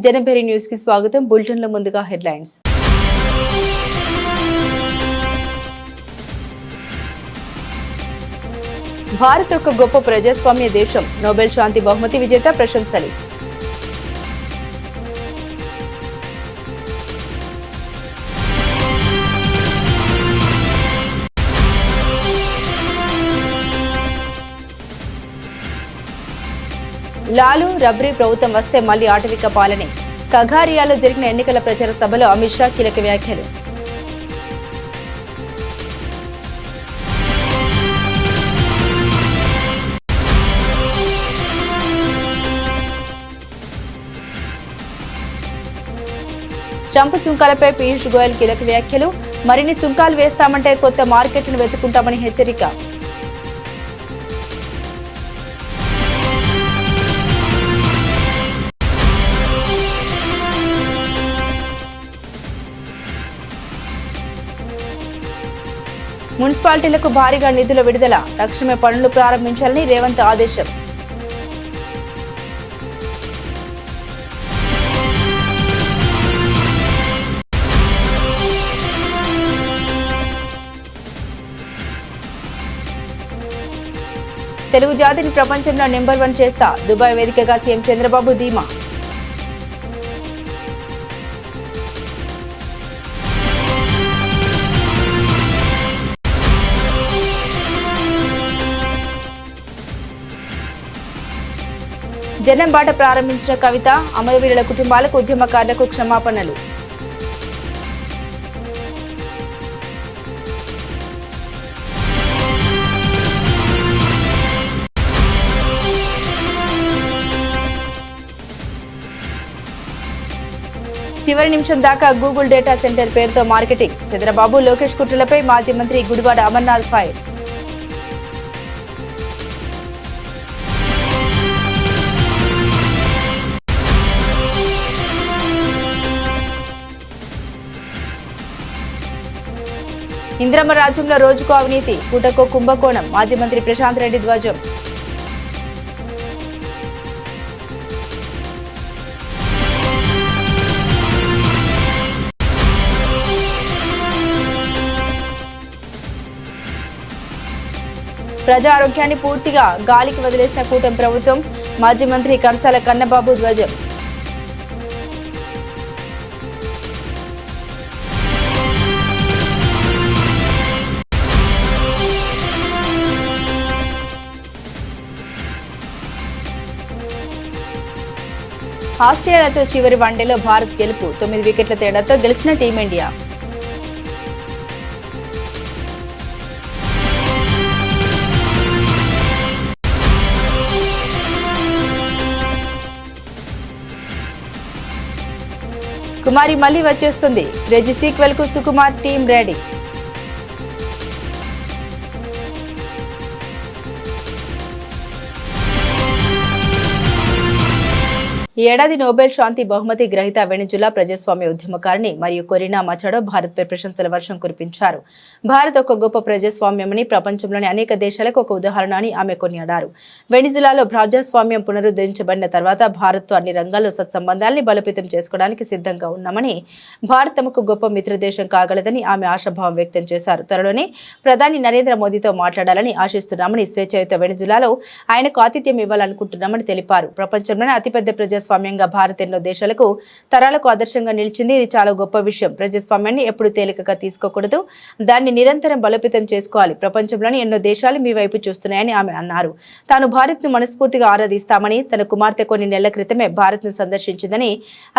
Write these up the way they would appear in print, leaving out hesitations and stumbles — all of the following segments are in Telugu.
జనభేరి న్యూస్ కి స్వాగతం. బులెటిన్ల ముందుగా హెడ్లైన్స్. భారత్ ఒక గొప్ప ప్రజాస్వామ్య దేశం. నోబెల్ శాంతి బహుమతి విజేత ప్రశంసలు. లాలు రబ్రీ ప్రభుత్వం వస్తే మళ్లీ ఆటవిక పాలనే. కగారియాలో జరిగిన ఎన్నికల ప్రచార సభలో అమిత్ షా కీలక వ్యాఖ్యలు. ట్రంప్ సుంకాలపై పీయూష్ గోయల్ కీలక వ్యాఖ్యలు. మరిన్ని సుంకాలు వేస్తామంటే కొత్త మార్కెట్లను వెతుకుంటామని హెచ్చరిక. మున్సిపాలిటీలకు భారీగా నిధుల విడుదల. తక్షణమే పనులు ప్రారంభించాలని రేవంత్ ఆదేశం. తెలుగు జాతిని ప్రపంచంలో నెంబర్ 1 చేస్తా. దుబాయ్ వేదికగా సీఎం చంద్రబాబు ధీమా. జనం బాట ప్రారంభించిన కవిత. అమరవీరుల కుటుంబాలకు, ఉద్యమకారులకు క్షమాపణలు. చివరి నిమిషం దాకా గూగుల్ డేటా సెంటర్ పేరుతో మార్కెటింగ్. చంద్రబాబు లోకేష్ కుట్రలపై మాజీ మంత్రి గుడివాడ అమర్నాథ్ ఫైర్. ఇంద్రమ్మ రాజ్యంలో రోజుకో అవినీతి, పూటకో కుంభకోణం. మాజీ మంత్రి ప్రశాంత్ రెడ్డి ధ్వజం. ప్రజా ఆరోగ్యాన్ని పూర్తిగా గాలికి వదిలేసిన కూటమి ప్రభుత్వం. మాజీ మంత్రి కర్సాల కన్నబాబు ధ్వజం. ఆస్ట్రేలియాతో చివరి వన్డేలో భారత్ గెలుపు. 9 వికెట్ల తేడాతో గెలిచిన టీమిండియా. కుమారి మళ్లీ వచ్చేస్తుంది. క్రేజీ సీక్వెల్ కు సుకుమార్ టీం రెడీ. ఈ ఏడాది నోబెల్ శాంతి బహుమతి గ్రహీత వెనిజులా ప్రజాస్వామ్య ఉద్యమకారిణి మరియు కొరినా మచాడో భారత్పై ప్రశంసల వర్షం కురిపించారు. భారత్ ఒక గొప్ప ప్రజాస్వామ్యమని, ప్రపంచంలోని అనేక దేశాలకు ఒక ఉదాహరణ అని ఆమె కొనియాడారు. వెనిజులాలో ప్రజాస్వామ్యం పునరుద్ధరించబడిన తర్వాత భారత్తో అన్ని రంగాల్లో సత్సంబంధాలని బలోపేతం చేసుకోవడానికి సిద్ధంగా ఉన్నామని, భారత్ తమకు గొప్ప మిత్రదేశం కాగలదని ఆమె ఆశాభావం వ్యక్తం చేశారు. త్వరలోనే ప్రధాని నరేంద్ర మోదీతో మాట్లాడాలని ఆశిస్తున్నామని, స్వేచ్ఛాయుత వెనిజులాలో ఆయనకు ఆతిథ్యం ఇవ్వాలనుకుంటున్నామని తెలిపారు. ప్రపంచంలోనే అతిపెద్ద ప్రజాస్వామ్యంగా భారత్ ఎన్నో దేశాలకు, తరాలకు ఆదర్శంగా నిలిచింది. ఇది చాలా గొప్ప విషయం. ప్రజాస్వామ్యాన్ని ఎప్పుడు తేలికగా తీసుకోకూడదు, దాన్ని నిరంతరం బలోపేతం చేసుకోవాలి. ప్రపంచంలోని ఎన్నో దేశాలు మీ వైపు చూస్తున్నాయని ఆమె అన్నారు. తాను భారత్ ను మనస్ఫూర్తిగా ఆరాధిస్తామని, తన కుమార్తె కొన్ని నెలల క్రితమే భారత్ ను సందర్శించిందని,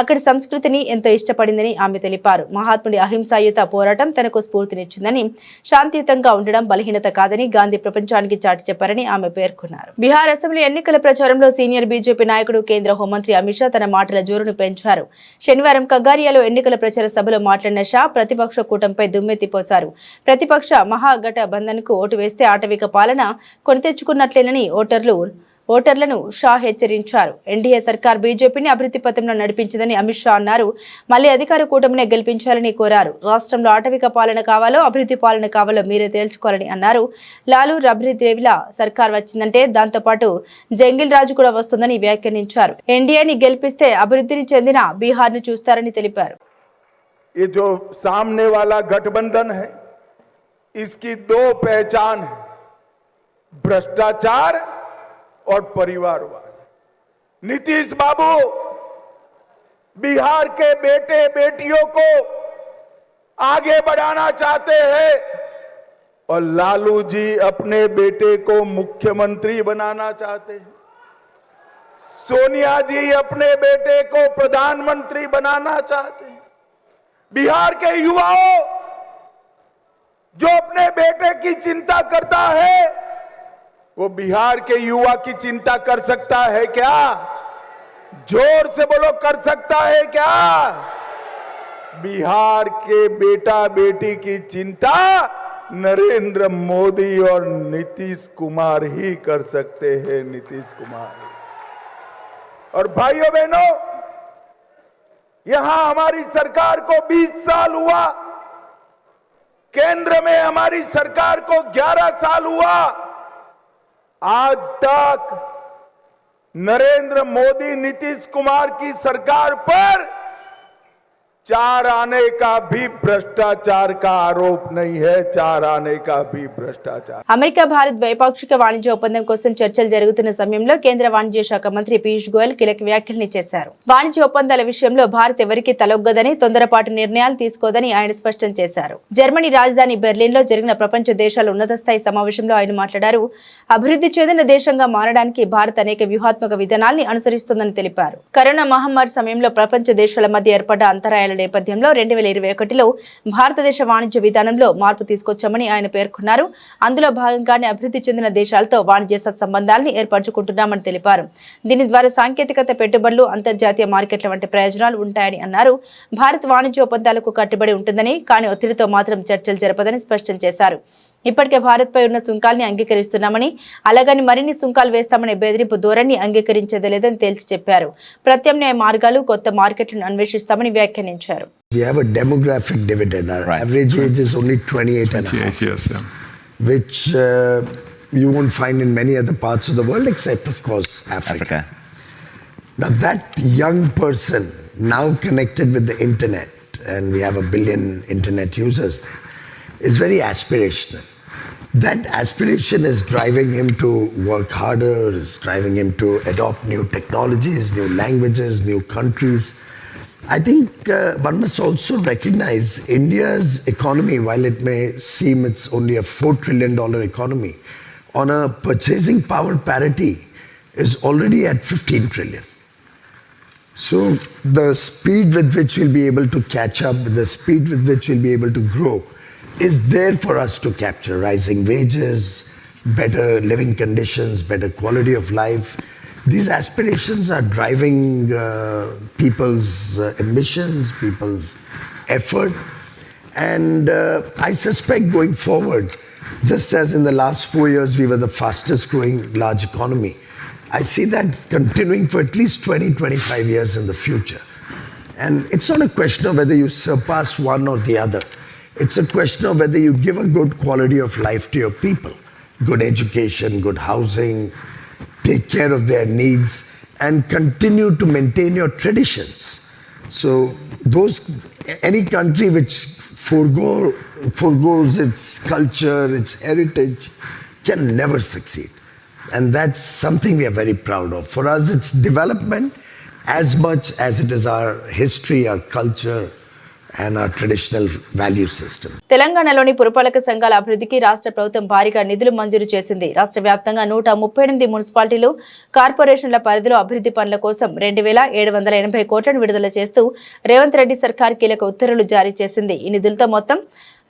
అక్కడి సంస్కృతిని ఎంతో ఇష్టపడిందని ఆమె తెలిపారు. మహాత్ముడి అహింసాయుత పోరాటం తనకు స్ఫూర్తినిచ్చిందని, శాంతియుతంగా ఉండడం బలహీనత కాదని గాంధీ ప్రపంచానికి చాటి చెప్పారని ఆమె పేర్కొన్నారు. బీహార్ అసెంబ్లీ ఎన్నికల ప్రచారంలో సీనియర్ బీజేపీ నాయకుడు, కేంద్ర హోంమంత్రి అమిత్ షా తన మాటల జోరును పెంచారు. శనివారం కగారియాలో ఎన్నికల ప్రచార సభలో మాట్లాడిన షా ప్రతిపక్ష కూటమిపై దుమ్మెత్తిపోశారు. ప్రతిపక్ష మహాగఠబంధన్ కు ఓటు వేస్తే ఆటవిక పాలన కొని తెచ్చుకున్నట్లేనని, ఓటర్లు ఓటర్లను షా హెచ్చరించారు. ఎన్డీఏ సర్కార్ బీజేపీని అభివృద్ధి పథంలో నడిపించిందని అమిత్ షా అన్నారు. మళ్లీ అధికార కూటమినే గెలిపించాలని కోరారు. రాష్ట్రంలో ఆటవిక పాలన కావాలో అభివృద్ధి పాలన కావాలో మీరే తేల్చుకోవాలని అన్నారు. లాలూ రబ్రీ దేవిల సర్కార్ వచ్చిందంటే దాంతో పాటు జంగిల్ రాజు కూడా వస్తుందని వ్యాఖ్యానించారు. ఎన్డీఏని గెలిపిస్తే అభివృద్ధిని చెందిన బీహార్ ను చూస్తారని తెలిపారు. ये जो सामने वाला गठबंधन है, इसकी दो पहचान है, भ्रष्टाचार और परिवारवाद। नीतीश बाबू बिहार के बेटे बेटियों को आगे बढ़ाना चाहते हैं और लालू जी अपने बेटे को मुख्यमंत्री बनाना चाहते हैं। सोनिया जी अपने बेटे को प्रधानमंत्री बनाना चाहते हैं। बिहार के युवाओं जो अपने बेटे की चिंता करता है, वो बिहार के युवा की चिंता कर सकता है क्या? जोर से बोलो, कर सकता है क्या? बिहार के बेटा बेटी की चिंता नरेंद्र मोदी और नीतीश कुमार ही कर सकते हैं। नीतीश कुमार। और भाइयों बहनों, यहां हमारी सरकार को 20 साल हुआ, केंद्र में हमारी सरकार को 11 साल हुआ। आज तक नरेंद्र मोदी नीतीश कुमार की सरकार पर 4 आने का भी भ्रष्टाचार का आरोप नहीं है। 4 आने का भी भ्रष्टाचार। అమెరికా భారత్ ద్వైపాక్షిక వాణిజ్య ఒప్పందం కోసం చర్చలు జరుగుతున్న సమయంలో కేంద్ర వాణిజ్య శాఖ మంత్రి పీయూష్ గోయల్ కీలక వ్యాఖ్యలు చేశారు. వాణిజ్య ఒప్పందాల విషయంలో భారత్ ఎవరికీ తలొగ్గదని, తొందరపాటు నిర్ణయాలు తీసుకోదని ఆయన స్పష్టం చేశారు. జర్మనీ రాజధాని బెర్లిన్ లో జరిగిన ప్రపంచ దేశాల ఉన్నత స్థాయి సమావేశంలో ఆయన మాట్లాడారు. అభివృద్ధి చెందిన దేశంగా మారడానికి భారత్ అనేక వ్యూహాత్మక విధానాల్ని అనుసరిస్తుందని తెలిపారు. కరోనా మహమ్మారి సమయంలో ప్రపంచ దేశాల మధ్య ఏర్పడ్డ అంతరాయాల నేపథ్యంలో 2021లో భారతదేశ వాణిజ్య విధానంలో మార్పు తీసుకొచ్చామని ఆయన పేర్కొన్నారు. అందులో భాగంగానే అభివృద్ధి చెందిన దేశాలతో వాణిజ్య సత్సంబంధాలను ఏర్పరచుకుంటున్నామని తెలిపారు. దీని ద్వారా సాంకేతికత, పెట్టుబడులు, అంతర్జాతీయ మార్కెట్ల వంటి ప్రయోజనాలు ఉంటాయని అన్నారు. భారత్ వాణిజ్య ఒప్పందాలకు కట్టుబడి ఉంటుందని, కానీ ఒత్తిడితో మాత్రం చర్చలు జరపదని స్పష్టం చేశారు. ఇప్పటికే భారత్ పై ఉన్న సుంకాల్ని అంగీకరిస్తున్నామని, అలాగని మరిన్ని సుంకాలు వేస్తామనే బెదిరింపు ధోరణి అంగీకరించేదే లేదని తేల్చి చెప్పారు. ప్రత్యామ్నాయ మార్గాలు, కొత్త మార్కెట్లను అన్వేషిస్తామని వ్యాఖ్యానించారు. We have a demographic dividend. Our average age is only 28 and a half years, which you won't find in many other parts of the world except, of course, Africa. Now that young person now connected with the internet, and we have 1 billion internet users there, is very aspirational. That aspiration is driving him to work harder, is driving him to adopt new technologies, new languages, new countries. I think one must also recognize India's economy, while it may seem it's only a $4 trillion economy, on a purchasing power parity is already at 15 trillion. So the speed with which we'll be able to catch up, the speed with which we'll be able to grow is there for us to capture. Rising wages, better living conditions, better quality of life. These aspirations are driving people's ambitions, people's effort. And I suspect going forward, just as in the last 4 years we were the fastest growing large economy, I see that continuing for at least 20-25 years in the future. And it's not a question of whether you surpass one or the other. It's a question of whether you give a good quality of life to your people. Good education, good housing, take care of their needs, and continue to maintain your traditions. So any country which forgoes its culture, its heritage, can never succeed. And that's something we are very proud of. For us, it's development as much as it is our history, our culture, and our traditional value system. తెలంగాణలోని పురపాలక సంఘాల అభివృద్ధికి రాష్ట్ర ప్రభుత్వం భారీగా నిధులు మంజూరు చేసింది. రాష్ట్ర వ్యాప్తంగా 138 మున్సిపాలిటీలు, కార్పొరేషన్ల పరిధిలో అభివృద్ధి పనుల కోసం 2780 కోట్లను విడుదల చేస్తూ రేవంత్ రెడ్డి సర్కార్ కీలక ఉత్తర్వులు జారీ చేసింది. ఈ నిధులతో మొత్తం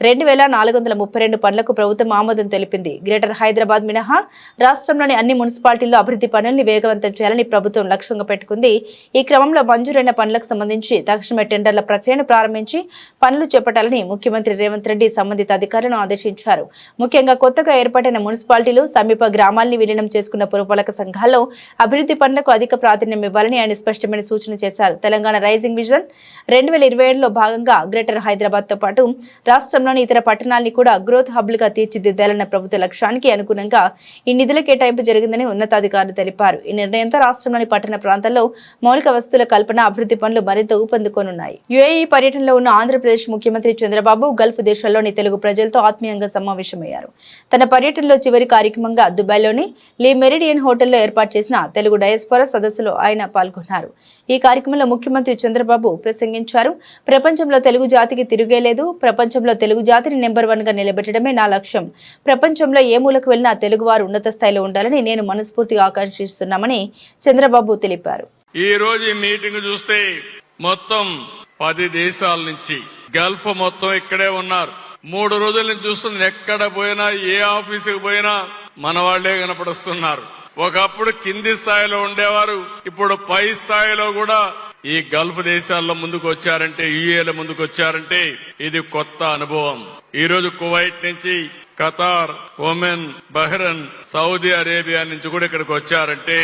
2432 పనులకు ప్రభుత్వం ఆమోదం తెలిపింది. గ్రేటర్ హైదరాబాద్ మినహా రాష్ట్రంలోని అన్ని మున్సిపాలిటీల్లో అభివృద్ధి పనుల్ని వేగవంతం చేయాలని ప్రభుత్వం లక్ష్యంగా పెట్టుకుంది. ఈ క్రమంలో మంజూరైన పనులకు సంబంధించి తక్షణమే టెండర్ల ప్రక్రియను ప్రారంభించి పనులు చేపట్టాలని ముఖ్యమంత్రి రేవంత్ రెడ్డి సంబంధిత అధికారులను ఆదేశించారు. ముఖ్యంగా కొత్తగా ఏర్పాటైన మున్సిపాలిటీలు, సమీప గ్రామాల్ని విలీనం చేసుకున్న పురపాలక సంఘాల్లో అభివృద్ధి పనులకు అధిక ప్రాధాన్యం ఇవ్వాలని ఆయన స్పష్టమైన సూచన చేశారు. తెలంగాణ రైజింగ్ విజన్ 2027లో భాగంగా గ్రేటర్ హైదరాబాద్ తో పాటు రాష్ట్రంలోని ఇతర పట్టణాల్ని కూడా గ్రోత్ హబ్లుగా తీర్చిదిద్దాలన్న ప్రభుత్వ లక్ష్యానికి అనుగుణంగా ఈ నిధుల కేటాయింపు జరిగిందని ఉన్నతాధికారులు తెలిపారు. ఈ నిర్ణయంతో రాష్ట్రంలోని పట్టణ ప్రాంతాల్లో మౌలిక వసతుల కల్పన, అభివృద్ధి పనులు మరింత ఊపందుకోనున్నాయి. యుఏఈ పర్యటనలో ఉన్న ఆంధ్రప్రదేశ్ ముఖ్యమంత్రి చంద్రబాబు గల్ఫ్ దేశాల్లోని తెలుగు ప్రజలతో ఆత్మీయంగా సమావేశమయ్యారు. తన పర్యటనలో చివరి కార్యక్రమంగా దుబాయ్లోని లీ మెరిడియన్ హోటల్లో ఏర్పాటు చేసిన తెలుగు డయాస్పోరా సదస్సులో ఆయన పాల్గొన్నారు. ఈ కార్యక్రమంలో ముఖ్యమంత్రి చంద్రబాబు ప్రసంగించారు. ప్రపంచంలో తెలుగు జాతికి తిరుగేలేదు. ప్రపంచంలో తెలుగు జాతిని నెంబర్ 1 గా నిలబెట్టడమే నా లక్ష్యం. ప్రపంచంలో ఏ మూలకు వెళ్లినా తెలుగువారు ఉన్నత స్థాయిలో ఉండాలని నేను మనస్ఫూర్తిగా ఆకాంక్షిస్తున్నామని చంద్రబాబు తెలిపారు. ఈ రోజు ఈ మీటింగ్ చూస్తే మొత్తం 10 దేశాల నుంచి గల్ఫ్ మొత్తం ఇక్కడే ఉన్నారు. 3 రోజుల నుంచి చూస్తుంది, ఎక్కడ పోయినా ఏ ఆఫీసుకు పోయినా మన వాళ్లే కనపడుస్తున్నారు. ఒకప్పుడు కింది స్థాయిలో ఉండేవారు, ఇప్పుడు పై స్థాయిలో కూడా ఈ గల్ఫ్ దేశాల్లో ముందుకు వచ్చారంటే, యుఏలో ముందుకు వచ్చారంటే ఇది కొత్త అనుభవం. ఈ రోజు కువైట్ నుంచి, Qatar, Oman, Bahrain, Saudi Arabia నుంచి కూడా ఇక్కడికి వచ్చారంటే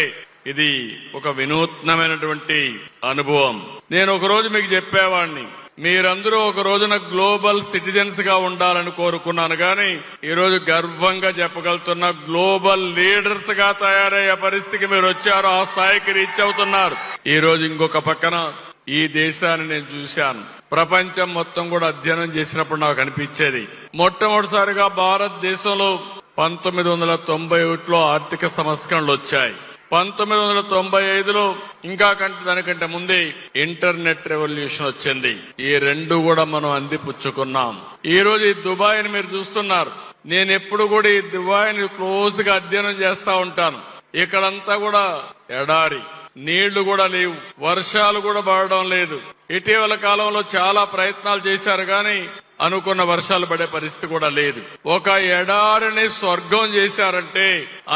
ఇది ఒక వినూత్నమైనటువంటి అనుభవం. నేను ఒక రోజు మీకు చెప్పేవాడిని, మీరందరూ ఒక రోజున గ్లోబల్ సిటిజన్స్ గా ఉండాలని కోరుకున్నాను. కానీ ఈ రోజు గర్వంగా చెప్పగలుగుతున్న గ్లోబల్ లీడర్స్ గా తయారయ్యే పరిస్థితికి మీరు వచ్చారు, ఆ స్థాయికి రీచ్ అవుతున్నారు. ఈ రోజు ఇంకొక పక్కన ఈ దేశాన్ని నేను చూశాను. ప్రపంచం మొత్తం కూడా అధ్యయనం చేసినప్పుడు నాకు అనిపించేది, మొట్టమొదటిసారిగా భారతదేశంలో 1991లో ఆర్థిక సంస్కరణలు వచ్చాయి. 1995లో ఇంకా దానికంటే ముందే ఇంటర్నెట్ రెవల్యూషన్ వచ్చింది. ఈ రెండు కూడా మనం అందిపుచ్చుకున్నాం. ఈ రోజు ఈ దుబాయ్ని మీరు చూస్తున్నారు. నేను ఎప్పుడు కూడా ఈ దుబాయ్ని క్లోజ్ గా అధ్యయనం చేస్తా ఉంటాను. ఇక్కడంతా కూడా ఎడారి, నీళ్లు కూడా లేవు, వర్షాలు కూడా పడడం లేదు. ఇటీవల కాలంలో చాలా ప్రయత్నాలు చేశారు కానీ అనుకున్న వర్షాలు పడే పరిస్థితి కూడా లేదు. ఒక ఎడారిని స్వర్గం చేశారంటే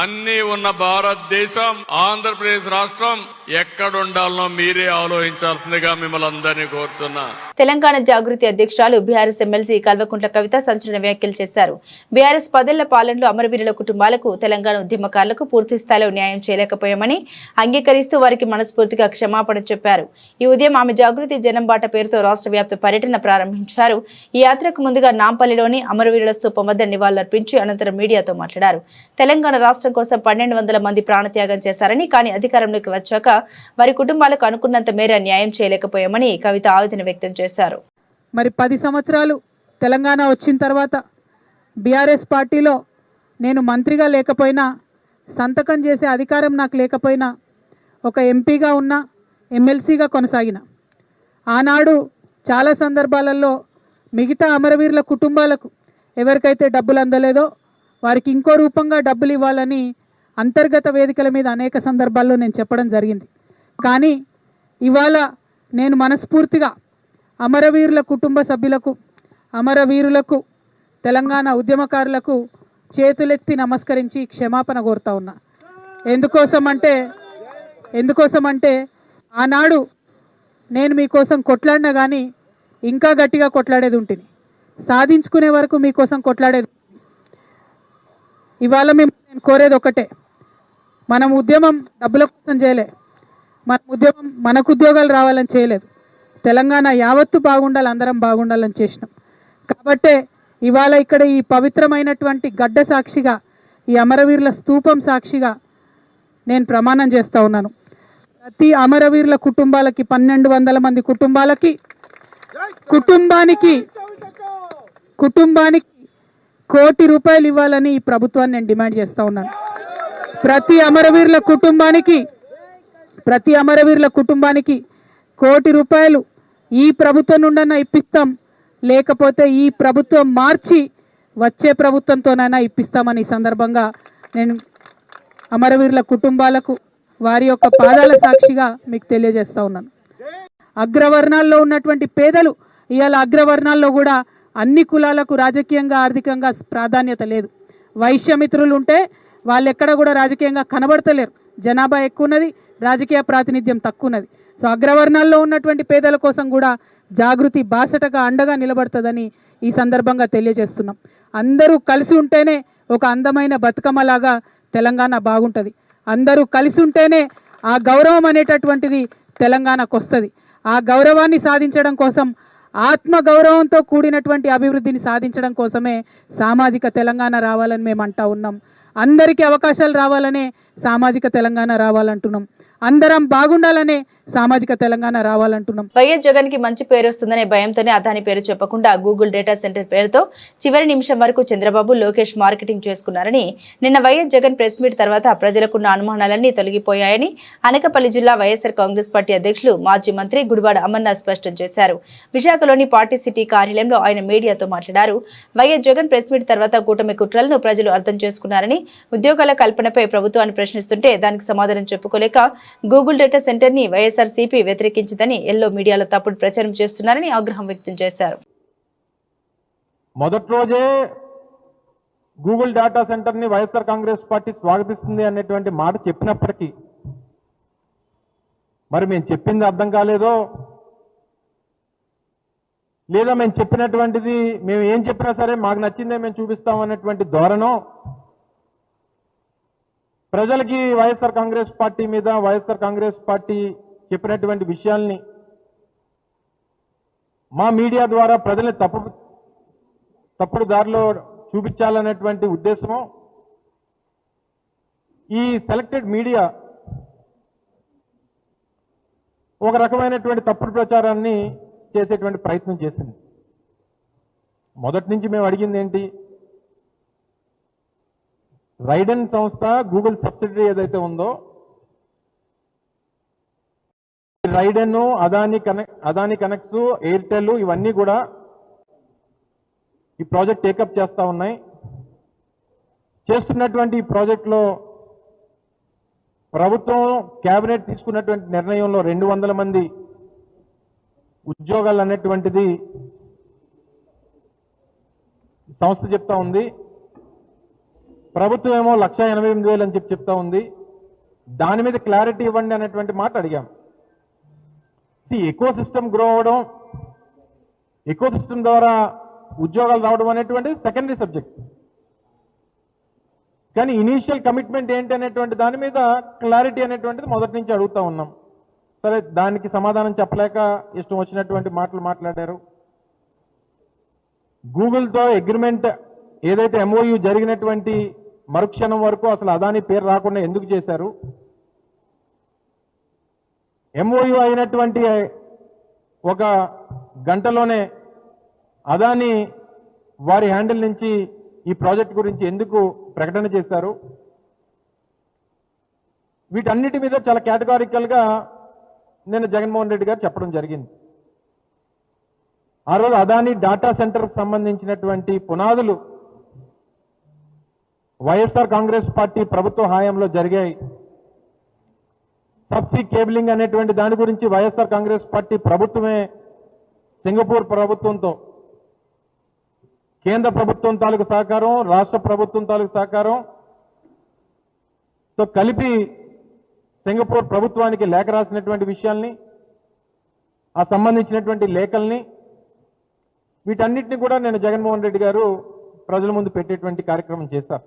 అన్ని ఉన్న భారతదేశం, ఆంధ్రప్రదేశ్ రాష్ట్రం ఎక్కడుండాలనో మీరే ఆలోచించాల్సిందిగా మిమ్మల్ని అందరినీ కోరుతున్నా. తెలంగాణ జాగృతి అధ్యక్షురాలు బీఆర్ఎస్ ఎమ్మెల్సీ కల్వకుంట్ల కవిత సంచలన వ్యాఖ్యలు చేశారు. బీఆర్ఎస్ 10 ఏళ్ల పాలనలో అమరవీరుల కుటుంబాలకు, తెలంగాణ ఉద్యమకారులకు పూర్తి స్థాయిలో న్యాయం చేయలేకపోయామని అంగీకరిస్తూ వారికి మనస్ఫూర్తిగా క్షమాపణ చెప్పారు. ఈ ఉదయం ఆమె జాగృతి జనంబాట పేరుతో రాష్ట్ర వ్యాప్త పర్యటన ప్రారంభించారు. ఈ యాత్రకు ముందుగా నాంపల్లిలోని అమరవీరుల స్తూపం వద్ద నివాళులర్పించి అనంతరం మీడియాతో మాట్లాడారు. తెలంగాణ రాష్ట్రం కోసం 1200 మంది ప్రాణత్యాగం చేశారని, కానీ అధికారంలోకి వచ్చాక వారి కుటుంబాలకు అనుకున్నంత మేర న్యాయం చేయలేకపోయామని కవిత ఆవేదన వ్యక్తం చేశారు. మరి 10 సంవత్సరాలు తెలంగాణ వచ్చిన తర్వాత బీఆర్ఎస్ పార్టీలో నేను మంత్రిగా లేకపోయినా, సంతకం చేసే అధికారం నాకు లేకపోయినా, ఒక ఎంపీగా ఉన్న, ఎమ్మెల్సీగా కొనసాగిన. ఆనాడు చాలా సందర్భాలలో మిగతా అమరవీరుల కుటుంబాలకు ఎవరికైతే డబ్బులు అందలేదో వారికి ఇంకో రూపంగా డబ్బులు ఇవ్వాలని అంతర్గత వేదికల మీద అనేక సందర్భాల్లో నేను చెప్పడం జరిగింది. కానీ ఇవాళ నేను మనస్ఫూర్తిగా అమరవీరుల కుటుంబ సభ్యులకు, అమరవీరులకు, తెలంగాణ ఉద్యమకారులకు చేతులెత్తి నమస్కరించి క్షమాపణ కోరుతా ఉన్నా. ఎందుకోసమంటే ఆనాడు నేను మీకోసం కొట్లాడినా కానీ ఇంకా గట్టిగా కొట్లాడేది ఉంటుంది, సాధించుకునే వరకు మీకోసం కొట్లాడేది. ఇవాళ నేను కోరేది ఒకటే, మనం ఉద్యమం డబ్బుల కోసం చేయలే, మన ఉద్యమం మనకు ఉద్యోగాలు రావాలని చేయలేదు, తెలంగాణ యావత్తు బాగుండాలి, అందరం బాగుండాలని చేసినాం. కాబట్టే ఇవాళ ఇక్కడ ఈ పవిత్రమైనటువంటి గడ్డ సాక్షిగా, ఈ అమరవీరుల స్తూపం సాక్షిగా నేను ప్రమాణం చేస్తూ ఉన్నాను. ప్రతి అమరవీరుల కుటుంబాలకి, 1200 మంది కుటుంబానికి కుటుంబానికి ₹1 కోటి ఇవ్వాలని ఈ ప్రభుత్వాన్ని నేను డిమాండ్ చేస్తూ ఉన్నాను. ప్రతి అమరవీరుల కుటుంబానికి ₹1 కోటి ఈ ప్రభుత్వం నుండన్నా ఇప్పిస్తాం, లేకపోతే ఈ ప్రభుత్వం మార్చి వచ్చే ప్రభుత్వంతోనైనా ఇప్పిస్తామని ఈ సందర్భంగా నేను అమరవీరుల కుటుంబాలకు వారి యొక్క పాదాల సాక్షిగా మీకు తెలియజేస్తా ఉన్నాను. అగ్రవర్ణాల్లో ఉన్నటువంటి పేదలు ఇవాళ అగ్రవర్ణాల్లో కూడా అన్ని కులాలకు రాజకీయంగా ఆర్థికంగా ప్రాధాన్యత లేదు. వైశ్యమిత్రులు ఉంటే వాళ్ళు ఎక్కడ కూడా రాజకీయంగా కనబడతలేరు. జనాభా ఎక్కువ ఉన్నది, రాజకీయ ప్రాతినిధ్యం తక్కువ ఉన్నది. సో అగ్రవర్ణాల్లో ఉన్నటువంటి పేదల కోసం కూడా జాగృతి బాసటగా అండగా నిలబడుతుందని ఈ సందర్భంగా తెలియజేస్తున్నాం. అందరూ కలిసి ఉంటేనే ఒక అందమైన బతుకమ్మలాగా తెలంగాణ బాగుంటుంది. అందరూ కలిసి ఉంటేనే ఆ గౌరవం అనేటటువంటిది తెలంగాణకు వస్తుంది. ఆ గౌరవాన్ని సాధించడం కోసం, ఆత్మ గౌరవంతో కూడినటువంటి అభివృద్ధిని సాధించడం కోసమే సామాజిక తెలంగాణ రావాలని మేము అంటా ఉన్నాం. అందరికీ అవకాశాలు రావాలనే సామాజిక తెలంగాణ రావాలంటున్నాం. అందరం బాగుండాలనే సామాజిక తెలంగాణ రావాలంటున్నాం. వైఎస్ జగన్ కి మంచి పేరు వస్తుందనే భయంతోనే అదాని పేరు చెప్పకుండా గూగుల్ డేటా సెంటర్ పేరుతో చివరి నిమిషం వరకు చంద్రబాబు, లోకేష్ మార్కెటింగ్ చేసుకున్నారని నిన్న వైఎస్ జగన్ ప్రెస్ మీట్ తర్వాత ప్రజలకున్న అనుమానాలన్నీ తొలగిపోయాయని అనకాపల్లి జిల్లా వైఎస్ఆర్ కాంగ్రెస్ పార్టీ అధ్యక్షులు మాజీ మంత్రి గుడివాడ అమర్నాథ్ స్పష్టం చేశారు. విశాఖలోని పార్టీ సిటీ కార్యాలయంలో ఆయన మీడియాతో మాట్లాడారు. వైఎస్ జగన్ ప్రెస్ మీట్ తర్వాత కూటమి కుట్రలను ప్రజలు అర్థం చేసుకున్నారని, ఉద్యోగాల కల్పనపై ప్రభుత్వాన్ని ప్రశ్నిస్తుంటే దానికి సమాధానం చెప్పుకోలేక గూగుల్ డేటా సెంటర్ ని వైఎస్ఆర్సీపీ వ్యతిరేకించిందని ఎల్లో మీడియాలో తప్పుడు ప్రచారం చేస్తున్నారని ఆగ్రహం వ్యక్తం చేశారు. మొదటి రోజే గూగుల్ డేటా సెంటర్ ని వైఎస్ఆర్ కాంగ్రెస్ పార్టీ స్వాగతిస్తుంది అనేటువంటి మాట చెప్పినప్పటికీ మరి మేము చెప్పింది అర్థం కాలేదో, లేదా మేము చెప్పినటువంటిది మేము ఏం చెప్పినా సరే మాకు నచ్చిందే మేము చూపిస్తాం అనేటువంటి ధోరణో, ప్రజలకి వైఎస్ఆర్ కాంగ్రెస్ పార్టీ మీద వైఎస్ఆర్ కాంగ్రెస్ పార్టీ చెప్పినటువంటి విషయాల్ని మా మీడియా ద్వారా ప్రజల్ని తప్పుడు దారిలో చూపించాలనేటువంటి ఉద్దేశము ఈ సెలెక్టెడ్ మీడియా ఒక రకమైనటువంటి తప్పుడు ప్రచారాన్ని చేసేటువంటి ప్రయత్నం చేసింది. మొదటి నుంచి మేము అడిగింది ఏంటి, రైడెన్ సంస్థ గూగుల్ సబ్సిడరీ ఏదైతే ఉందో, రైడెన్, అదాని కనెక్ట్స్, ఎయిర్టెల్ ఇవన్నీ కూడా ఈ ప్రాజెక్ట్ టేకప్ చేస్తా ఉన్నాయి. చేస్తున్నటువంటి ఈ ప్రాజెక్టులో ప్రభుత్వం కేబినెట్ తీసుకున్నటువంటి నిర్ణయంలో 200 మంది ఉద్యోగాలు అనేటువంటిది సంస్థ చెప్తా ఉంది. ప్రభుత్వం ఏమో 1,88,000 అని చెప్తా ఉంది. దాని మీద క్లారిటీ ఇవ్వండి అనేటువంటి మాట అడిగాం. ఎకో సిస్టమ్ గ్రో అవడం, ఎకో సిస్టమ్ ద్వారా ఉద్యోగాలు రావడం అనేటువంటిది సెకండరీ సబ్జెక్ట్. కానీ ఇనీషియల్ కమిట్మెంట్ ఏంటి అనేటువంటి దాని మీద క్లారిటీ అనేటువంటిది మొదటి నుంచి అడుగుతా ఉన్నాం. సరే, దానికి సమాధానం చెప్పలేక ఇష్టం వచ్చినటువంటి మాటలు మాట్లాడారు. గూగుల్తో అగ్రిమెంట్ ఏదైతే ఎంఓయూ జరిగినటువంటి మరుక్షణం వరకు అసలు అదాని పేరు రాకుండా ఎందుకు చేశారు? ఎంఓయూ అయినటువంటి ఒక గంటలోనే అదాని వారి హ్యాండిల్ నుంచి ఈ ప్రాజెక్ట్ గురించి ఎందుకు ప్రకటన చేశారు? వీటన్నిటి మీద చాలా కేటగారికల్గా నేను జగన్మోహన్ రెడ్డి గారు చెప్పడం జరిగింది. ఆ రోజు అదాని డాటా సెంటర్కి సంబంధించినటువంటి పునాదులు వైఎస్ఆర్ కాంగ్రెస్ పార్టీ ప్రభుత్వ హయాంలో జరిగాయి. సబ్సీ కేబులింగ్ అనేటువంటి దాని గురించి వైఎస్ఆర్ కాంగ్రెస్ పార్టీ ప్రభుత్వమే సింగపూర్ ప్రభుత్వంతో, కేంద్ర ప్రభుత్వం తాలూకు సహకారం, రాష్ట్ర ప్రభుత్వం తాలూకు సహకారంతో కలిపి సింగపూర్ ప్రభుత్వానికి లేఖ రాసినటువంటి విషయాల్ని, ఆ సంబంధించినటువంటి లేఖల్ని, వీటన్నిటిని కూడా నేను జగన్మోహన్ రెడ్డి గారు ప్రజల ముందు పెట్టేటువంటి కార్యక్రమం చేశారు.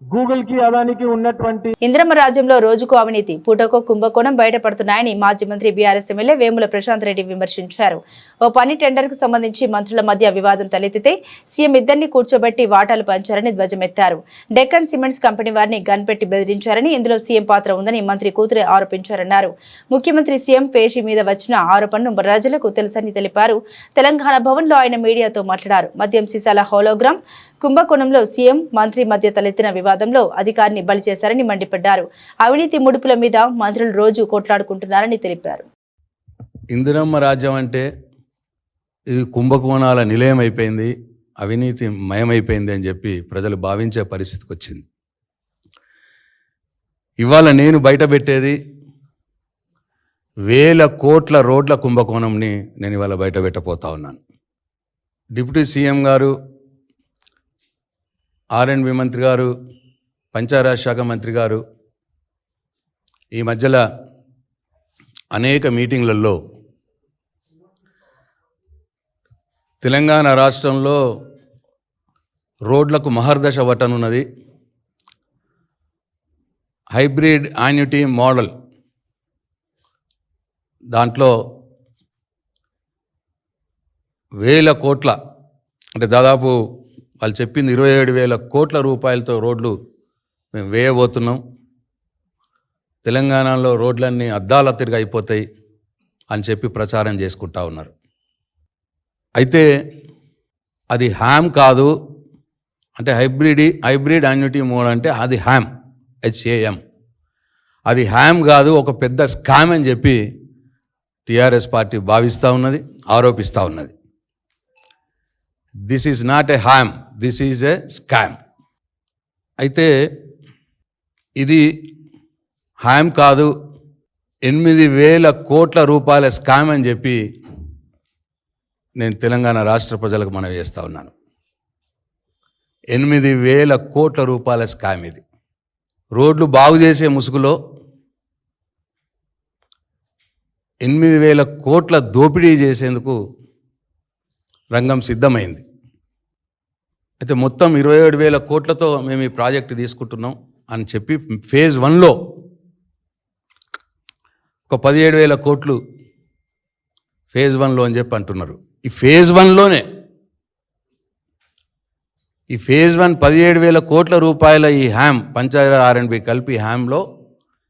గూగుల్ కి అదానికి ఉన్నటువంటి ఇంద్రమ్మ రాజ్యంలో రోజుకు అవినీతి, పూటకో కుంభకోణం బయటపడుతున్నాయని మాజీ మంత్రి బీఆర్ఎస్ ఎమ్మెల్యే వేముల ప్రశాంత్ రెడ్డి విమర్శించారు. ఓ పని టెండర్ కు సంబంధించి మంత్రుల మధ్య వివాదం తలెత్తితే సీఎం ఇద్దరిని కూర్చోబెట్టి వాటాలు పంచారని ధ్వజమెత్తారు. డెక్కన్ సిమెంట్స్ కంపెనీ వారిని గన్ పెట్టి బెదిరించారని, ఇందులో సీఎం పాత్ర ఉందని మంత్రి కూతురే ఆరోపించారన్నారు. ముఖ్యమంత్రి సీఎం పేషి మీద వచ్చిన ఆరోపణను ప్రజలకు తెలుసని తెలిపారు. తెలంగాణ భవన్ లో ఆయన మీడియాతో మాట్లాడారు. మద్యం సీసాల హోలోగ్రామ్ కుంభకోణంలో సీఎం మంత్రి మధ్య తలెత్తిన వివాదంలో అధికారిని బలి చేశారని మండిపడ్డారు. అవినీతి ముడుపుల మీద మంత్రులు రోజు కొట్లాడుకుంటున్నారని తెలిపారు. ఇందిరమ్మ రాజ్యం అంటే ఇది కుంభకోణాల నిలయం అయిపోయింది, అవినీతి మయమైపోయింది అని చెప్పి ప్రజలు భావించే పరిస్థితికి వచ్చింది. ఇవాళ నేను బయటపెట్టేది వేల కోట్ల రోడ్ల కుంభకోణంని నేను ఇవాళ బయట పెట్టబోతా ఉన్నాను. డిప్యూటీ సీఎం గారు, ఆర్ఎండ్బి మంత్రి గారు, పంచాయరాజ్ శాఖ మంత్రి గారు ఈ మధ్యలో అనేక మీటింగ్లలో తెలంగాణ రాష్ట్రంలో రోడ్లకు మహర్దశ పట్టనున్నది, హైబ్రిడ్ యాన్యుటీ మోడల్, దాంట్లో వేల కోట్ల అంటే దాదాపు వాళ్ళు చెప్పింది 27,000 కోట్ల రూపాయలతో రోడ్లు మేము వేయబోతున్నాం. తెలంగాణలో రోడ్లన్నీ అద్దాల తిరిగి అయిపోతాయి అని చెప్పి ప్రచారం చేసుకుంటా ఉన్నారు. అయితే అది హ్యామ్ కాదు, అంటే హైబ్రిడ్ యాన్యుటీ మోడల్ అంటే అది హ్యామ్, HAM. అది హ్యామ్ కాదు, ఒక పెద్ద స్కామ్ అని చెప్పి టీఆర్ఎస్ పార్టీ భావిస్తూ ఉన్నది, ఆరోపిస్తూ ఉన్నది. This is not a ham, this is a scam. అయితే ఇది హ్యామ్ కాదు, 8,000 కోట్ల రూపాయల స్కామ్ అని చెప్పి నేను తెలంగాణ రాష్ట్ర ప్రజలకు మనవి చేస్తూ ఉన్నాను. 8,000 కోట్ల రూపాయల స్కామ్ ఇది. రోడ్లు బాగు చేసే ముసుగులో 8,000 కోట్ల దోపిడీ చేసేందుకు రంగం సిద్ధమైంది. అయితే మొత్తం 27,000 కోట్లతో మేము ఈ ప్రాజెక్టు తీసుకుంటున్నాం అని చెప్పి ఫేజ్ 1లో ఒక 17,000 కోట్లు ఫేజ్ 1లో అని చెప్పి అంటున్నారు. ఈ ఫేజ్ 1లోనే ఈ ఫేజ్ 1 17,000 కోట్ల రూపాయల ఈ హ్యామ్, పంచాయతీ ఆర్ఎండ్బి కలిపి హ్యామ్లో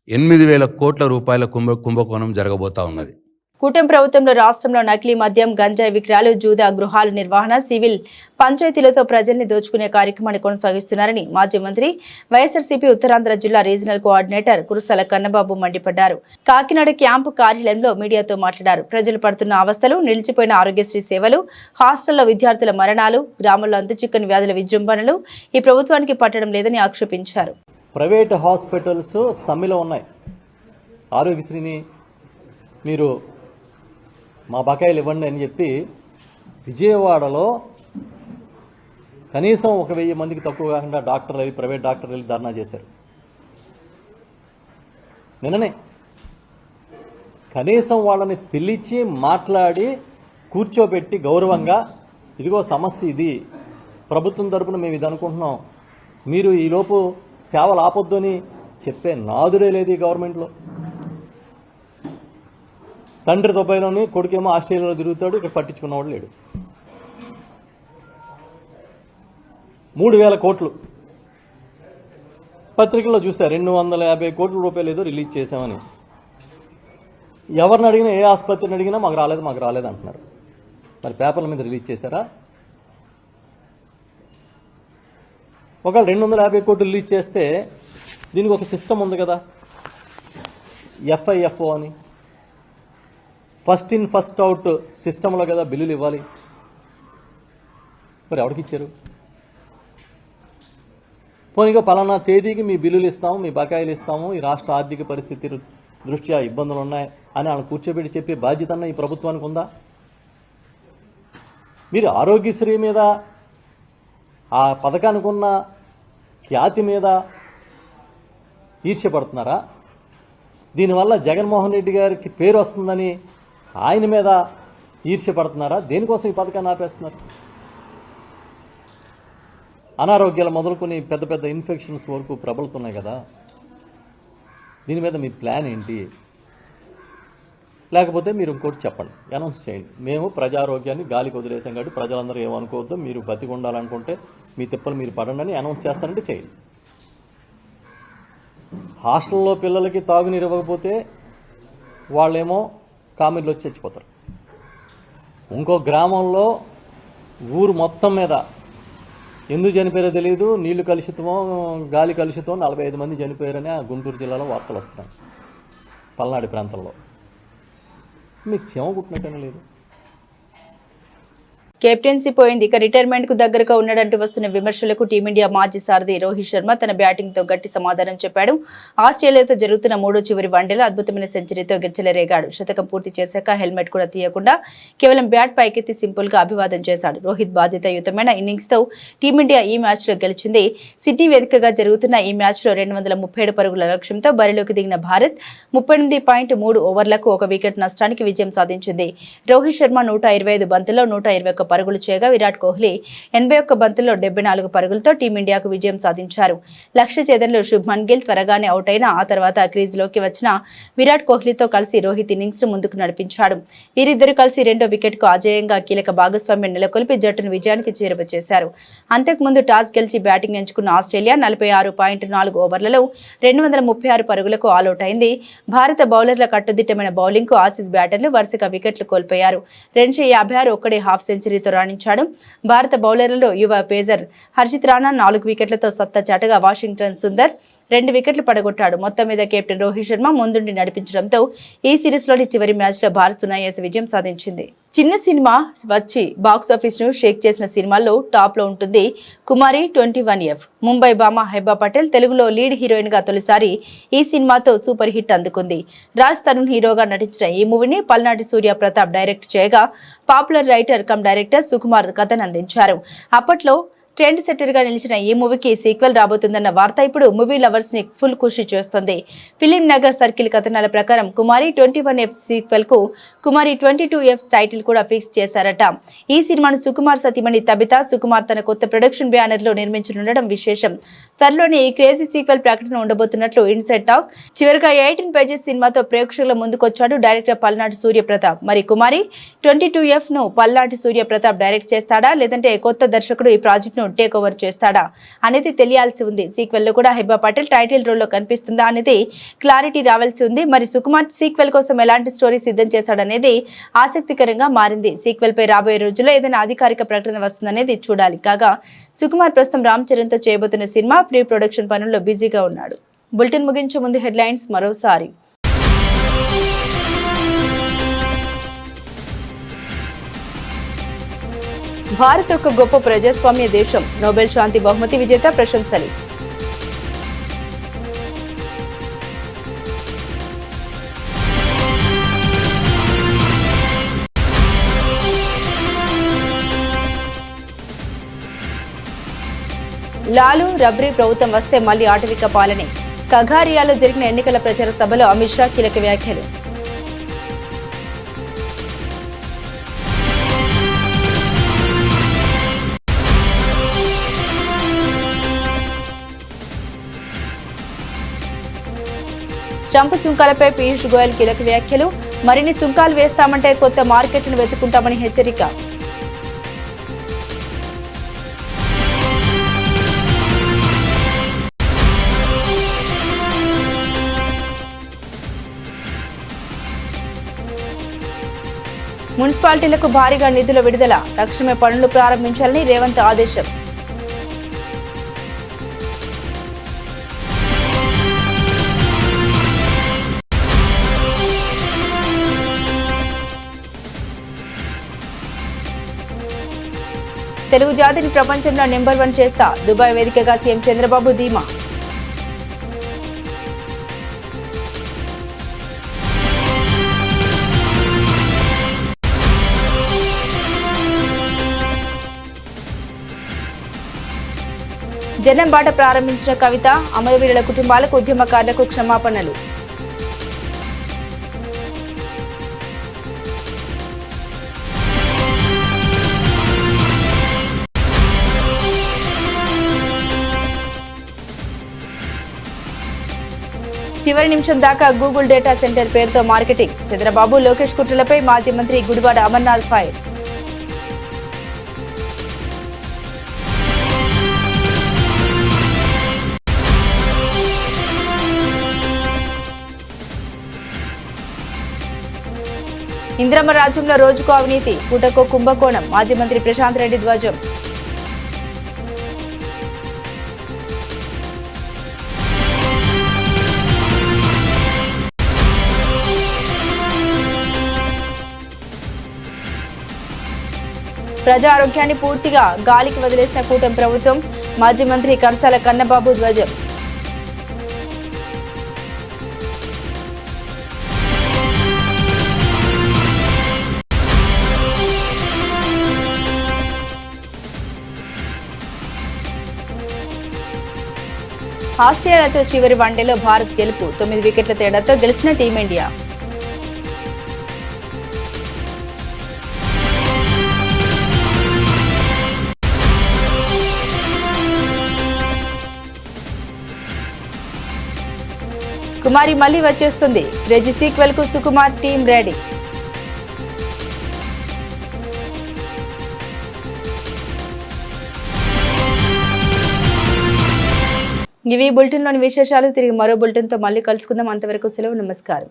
8,000 కోట్ల రూపాయల కుంభకోణం జరగబోతా ఉన్నది. కూటమి ప్రభుత్వంలో రాష్ట్రంలో నకిలీ మద్యం, గంజాయి విక్రయాలు, జూదా గృహాల నిర్వహణ, సివిల్ పంచాయతీలతో ప్రజల్ని దోచుకునే కార్యక్రమాన్ని కొనసాగిస్తున్నారని మాజీ మంత్రి, వైఎస్ఆర్సీపీ ఉత్తరాంధ్ర జిల్లా రీజనల్ కోఆర్డినేటర్ కురుసాల కన్నబాబు మండిపడ్డారు. కాకినాడ క్యాంపు కార్యాలయంలో మీడియాతో మాట్లాడారు. ప్రజలు పడుతున్న అవస్థలు, నిలిచిపోయిన ఆరోగ్యశ్రీ సేవలు, హాస్టల్లో విద్యార్థుల మరణాలు, గ్రామంలో అంతుచిక్కని వ్యాధుల విజృంభణలు ఈ ప్రభుత్వానికి పట్టడం లేదని ఆక్షేపించారు. ప్రైవేట్ హాస్పిటల్స్ సమ్మెలో ఉన్నాయి. ఆరోగ్యశ్రీని మీరు మా బకాయిలు ఇవ్వండి అని చెప్పి విజయవాడలో కనీసం 1,000 మందికి తక్కువ కాకుండా డాక్టర్లు వెళ్ళి, ప్రైవేట్ డాక్టర్లు వెళ్ళి ధర్నా చేశారు. నిన్ననే కనీసం వాళ్ళని పిలిచి మాట్లాడి కూర్చోబెట్టి గౌరవంగా, ఇదిగో సమస్య ఇది, ప్రభుత్వం తరపున మేము ఇది అనుకుంటున్నాం, మీరు ఈలోపు సేవలు ఆపొద్దు అని చెప్పే నాదుడే లేదు ఈ గవర్నమెంట్లో. తండ్రి దుబాయ్లోని, కొడుకేమో ఆస్ట్రేలియాలో తిరుగుతాడు, ఇక్కడ పట్టించుకున్నవాడు లేడు. 3,000 కోట్లు పత్రికల్లో చూశారు. 250 కోట్ల రూపాయలు ఏదో రిలీజ్ చేశామని. ఎవరిని అడిగినా, ఏ ఆసుపత్రిని అడిగినా మాకు రాలేదు అంటున్నారు. మరి పేపర్ల మీద రిలీజ్ చేశారా? ఒకవేళ 250 కోట్లు రిలీజ్ చేస్తే దీనికి ఒక సిస్టమ్ ఉంది కదా, FIFO అని, ఫస్ట్ ఇన్ ఫస్ట్ అవుట్ సిస్టంలో కదా బిల్లులు ఇవ్వాలి. మరి ఎవరికి ఇచ్చారు? పోనీగా పలానా తేదీకి మీ బిల్లులు ఇస్తాము, మీ బకాయిలు ఇస్తాము, ఈ రాష్ట్ర ఆర్థిక పరిస్థితి దృష్ట్యా ఇబ్బందులు ఉన్నాయి అని వాళ్ళని కూర్చోబెట్టి చెప్పే బాధ్యత అన్న ఈ ప్రభుత్వానికి ఉందా? మీరు ఆరోగ్యశ్రీ మీద, ఆ పథకానికి ఉన్న ఖ్యాతి మీద ఈర్ష్యపడుతున్నారా? దీనివల్ల జగన్మోహన్ రెడ్డి గారికి పేరు వస్తుందని ఆయన మీద ఈర్ష్యపడుతున్నారా? దేనికోసం ఈ పథకాన్ని ఆపేస్తున్నారు? అనారోగ్యాలు మొదలుకొని పెద్ద పెద్ద ఇన్ఫెక్షన్స్ వరకు ప్రబలుతున్నాయి కదా. దీని మీద మీ ప్లాన్ ఏంటి? లేకపోతే మీరు ఇంకోటి చెప్పండి, అనౌన్స్ చేయండి. మేము ప్రజారోగ్యాన్ని గాలికి వదిలేసాం కాబట్టి ప్రజలందరూ ఏమనుకోవద్దు, మీరు బతికి ఉండాలనుకుంటే మీ తిప్పలు మీరు పడండి అని అనౌన్స్ చేస్తారంటే చేయండి. హాస్టల్లో పిల్లలకి తాగునీరు ఇవ్వకపోతే వాళ్ళేమో కామెర్లు వచ్చి చచ్చిపోతారు. ఇంకో గ్రామంలో ఊరు మొత్తం మీద ఎందుకు చనిపోయారో తెలియదు, నీళ్లు కలుషితమో గాలి కలుషితమో 45 మంది చనిపోయారని ఆ గుంటూరు జిల్లాలో వార్తలు వస్తున్నాయి. పల్నాడు ప్రాంతంలో మీకు చెమ కుట్టినట్టనే లేదు. కెప్టెన్సీ పోయింది, ఇక రిటైర్మెంట్ కు దగ్గరగా ఉన్నాడంటూ వస్తున్న విమర్శలకు టీమిండియా మాజీ సారథి రోహిత్ శర్మ తన బ్యాటింగ్ తో గట్టి సమాధానం చెప్పాడు. ఆస్ట్రేలియాతో జరుగుతున్న 3వ చివరి వన్డేలో అద్భుతమైన సెంచరీతో గిర్చలరేగాడు. శతకం పూర్తి చేశాక హెల్మెట్ కూడా తీయకుండా కేవలం బ్యాట్ పైకెత్తి సింపుల్ గా అభివాదం చేశాడు. రోహిత్ బాధ్యతాయుతమైన ఇన్నింగ్స్ తో టీమిండియా ఈ మ్యాచ్ లో గెలిచింది. సిడ్నీ వేదికగా జరుగుతున్న ఈ మ్యాచ్ లో 237 పరుగుల లక్ష్యంతో బరిలోకి దిగిన భారత్ 38.3 ఓవర్లకు 1 వికెట్ నష్టానికి విజయం సాధించింది. రోహిత్ శర్మ 125 బంతుల్లో 121 పరుగులు చేయగా విరాట్ కోహ్లీ 81 బంతుల్లో 74 పరుగులతో టీమిండియాకు విజయం సాధించారు. లక్ష్య ఛేదనలో శుభ్మన్ గిల్ త్వరగానే అవుట్ అయినా ఆ తర్వాత క్రీజ్లోకి వచ్చిన విరాట్ కోహ్లీతో కలిసి రోహిత్ ఇన్నింగ్స్ ను ముందుకు నడిపించాడు. వీరిద్దరూ కలిసి 2వ వికెట్ కు అజేయంగా కీలక భాగస్వామ్యం నెలకొల్పి జట్టును విజయానికి చేరువచేశారు. అంతకుముందు టాస్ గెలిచి బ్యాటింగ్ ఎంచుకున్న ఆస్ట్రేలియా 46.4 ఓవర్లలో 236 పరుగులకు ఆల్అౌట్ అయింది. భారత బౌలర్ల కట్టుదిట్టమైన బౌలింగ్ కు ఆసీస్ బ్యాటర్లు వరుసగా వికెట్లు కోల్పోయారు. 256 ఒక్కడే హాఫ్ సెంచరీతో రాణించాడు. భారత బౌలర్లలో యువ పేసర్ హర్షిత్ రాణా 4 వికెట్లతో సత్తా చాటగా వాషింగ్టన్ సుందర్ 2 వికెట్లు పడగొట్టాడు. మొత్తం మీద కెప్టెన్ రోహిత్ శర్మ ముందుండి నడిపించడంతో ఈ సిరీస్ లోని చివరి మ్యాచ్ లో భారత్ సునాయాస విజయం సాధించింది. చిన్న సినిమా వచ్చి బాక్సాఫీస్ ను షేక్ చేసిన సినిమాల్లో టాప్ లో ఉంటుంది కుమారి 21F. ముంబై భామ హెబా పటేల్ తెలుగులో లీడ్ హీరోయిన్ గా తొలిసారి ఈ సినిమాతో సూపర్ హిట్ అందుకుంది. రాజ్ తరుణ్ హీరోగా నటించిన ఈ మూవీని పల్నాటి సూర్య ప్రతాప్ డైరెక్ట్ చేయగా popular writer cum director Sukumar కథను అందించారు. అప్పట్లో ట్రెండ్ సెట్టర్ గా నిలిచిన ఈ మూవీకి సీక్వెల్ రాబోతుందన్న వార్త ఇప్పుడు మూవీ లవర్స్ ని ఫుల్ ఖుషి చేస్తుంది. ఫిలిం నగర్ సర్కిల్ కథనాల ప్రకారం కుమారి 21F సీక్వెల్ కు కుమారి 22F టైటిల్ కూడా ఫిక్స్ చేశారట. ఈ సినిమాను సుకుమార్ సతీమణి తబితా సుకుమార్ తన కొత్త ప్రొడక్షన్ బ్యానర్ లో నిర్మించనుండడం విశేషం. త్వరలోనే ఈ క్రేజీ సీక్వెల్ ప్రకటన ఉండబోతున్నట్లు ఇన్సైడ్ టాక్. చివరిగా 18 పేజెస్ సినిమాతో ప్రేక్షకుల ముందుకొచ్చాడు డైరెక్టర్ పల్నాటి సూర్య ప్రతాప్. మరి కుమారి 22F ను పల్నాటి సూర్య ప్రతాప్ డైరెక్ట్ చేస్తాడా లేదంటే కొత్త దర్శకుడు ఈ ప్రాజెక్ట్ ను టేక్ ఓవర్ చేస్తాడా అనేది తెలియాల్సి ఉంది. సీక్వెల్ లో కూడా హెబా పటేల్ టైటిల్ రోల్ లో కనిపిస్తుందా అనేది క్లారిటీ రావాల్సి ఉంది. మరి సుకుమార్ సీక్వెల్ కోసం ఎలాంటి స్టోరీ సిద్ధం చేశాడనేది ఆసక్తికరంగా మారింది. సీక్వెల్ పై రాబోయే రోజుల్లో ఏదైనా అధికారిక ప్రకటన వస్తుందనేది చూడాలి. కాగా సుకుమార్ ప్రస్తుతం రామ్ చరణ్ తో చేయబోతున్న సినిమా ప్రీ ప్రొడక్షన్ పనుల్లో బిజీగా ఉన్నాడు. బులెటిన్ ముగించే ముందు హెడ్లైన్స్ మరోసారి. భారత్ ఒక గొప్ప ప్రజాస్వామ్య దేశం, నోబెల్ శాంతి బహుమతి విజేత ప్రశంసలు. లాలు రబ్రీ ప్రభుత్వం వస్తే మళ్లీ ఆటవిక పాలనే. కగారియాలో జరిగిన ఎన్నికల ప్రచార సభలో అమిత్ షా కీలక వ్యాఖ్యలు. ట్రంప్ సుంకాలపై పీయూష్ గోయల్ కీలక వ్యాఖ్యలు. మరిన్ని సుంకాలు వేస్తామంటే కొత్త మార్కెట్లను వెతుకుంటామని హెచ్చరిక. మున్సిపాలిటీలకు భారీగా నిధుల విడుదల, తక్షణమే పనులు ప్రారంభించాలని రేవంత్ ఆదేశం. తెలుగు జాతిని ప్రపంచంలో నెంబర్ 1 చేస్తా, దుబాయ్ వేదికగా సీఎం చంద్రబాబు ధీమా. జనం బాట ప్రారంభించిన కవిత, అమరవీరుల కుటుంబాలకు ఉద్యమకారులకు క్షమాపణలు. చివరి నిమిషం దాకా గూగుల్ డేటా సెంటర్ పేరుతో మార్కెటింగ్. చంద్రబాబు లోకేష్ కుట్రలపై మాజీ మంత్రి గుడివాడ అమర్నాథ్ ఫైర్. ఇంద్రమ్మ రాజ్యంలో రోజుకో అవినీతి, పూటకో కుంభకోణం, మాజీ మంత్రి ప్రశాంత్ రెడ్డి ధ్వజం. ప్రజా ఆరోగ్యాన్ని పూర్తిగా గాలికి వదిలేసిన కూటమి ప్రభుత్వం. మాజీ మంత్రి కర్సాల కన్నబాబు ధ్వజం. ఆస్ట్రేలియాతో చివరి వన్డేలో భారత్ గెలుపు. 9 వికెట్ల తేడాతో గెలిచిన టీమిండియా. కుమారి మళ్లీ వచ్చేస్తుంది. క్రేజీ సీక్వెల్ కు సుకుమార్ టీం రెడీ. ఇవి బులెటిన్లోని విశేషాలు. తిరిగి మరో బులెటిన్తో మళ్ళీ కలుసుకుందాం. అంతవరకు సెలవు. నమస్కారం.